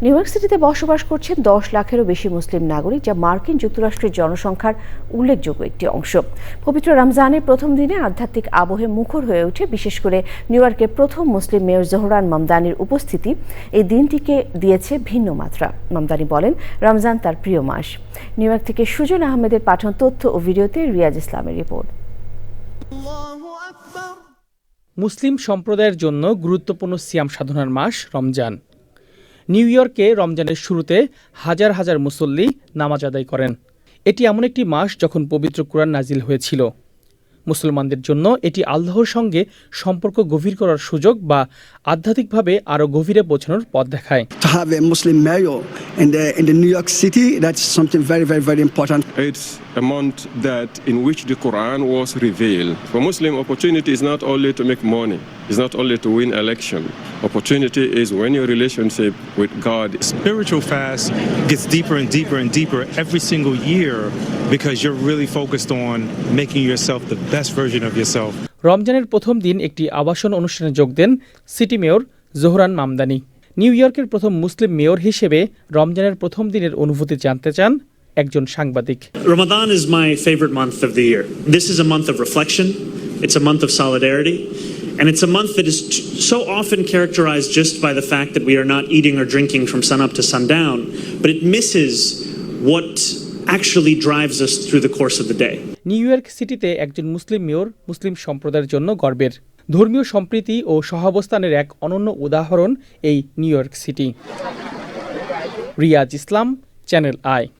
New York সিটিতে বসবাস করছেন 10 লাখেরও বেশি মুসলিম নাগরিক, যা মার্কিন যুক্তরাষ্ট্রের জনসংখ্যার উল্লেখযোগ্য একটি অংশ। পবিত্র রমজানের প্রথম দিনে আধ্যাত্মিক আবহে মুখর হয়ে ওঠে বিশেষ করে নিউ ইয়র্কের প্রথম মুসলিম মেয়র জোহরান মামদানির উপস্থিতি এই দিনটিকে দিয়েছে ভিন্ন মাত্রা। মামদানি বলেন, রমজান তার প্রিয় মাস। নিউ ইয়র্ক থেকে সুজন আহমেদের পাঠানো তথ্য ও ভিডিওতে রিয়াজ ইসলামের রিপোর্ট। মুসলিম সম্প্রদায়ের জন্য গুরুত্বপূর্ণ সিয়াম সাধনার মাস রমজান। নিউ ইয়র্কে রমজানের শুরুতে হাজার হাজার মুসল্লি নামাজ আদায় করেন। এটি এমন একটি মাস যখন পবিত্র কুরআন নাজিল হয়েছিল। মুসলমানদের জন্য এটি আল্লাহর সঙ্গে সম্পর্ক গভীর করার সুযোগ বা আধ্যাত্মিকভাবে আরও গভীরে পৌঁছানোর পথ দেখায়। To have a Muslim mayor in the New York City, that's something very, very, very important. It's a month in which the Quran was revealed. For Muslim, opportunity is not only to make money, it's not only to win election. Opportunity is when your relationship with God. Spiritual fast gets deeper and deeper and deeper every single year because you're really focused on making yourself the best version of yourself. রমজানের প্রথম দিন একটি আবাসন অনুষ্ঠানে যোগ দেন city mayor Zohran Mamdani. New ইয়র্কের প্রথম মুসলিম মেয়র হিসেবে রমজানের প্রথম দিনের অনুভূতি জানতে চান একজন সাংবাদিক। Ramadan is my favorite month of the year. This is a month of reflection. It's a month of solidarity. And it's a month that is so often characterized just by the fact that we are not eating or drinking from sunup to sundown, but it misses what actually drives us through the course of the day. New York সিটিতে একজন মুসলিম mayor মুসলিম সম্প্রদায়ের জন্য গর্বের। ধর্মীয় সম্প্রীতি ও সহাবস্থানের এক অনন্য উদাহরণ এই New York City. Riaz Islam, Channel I.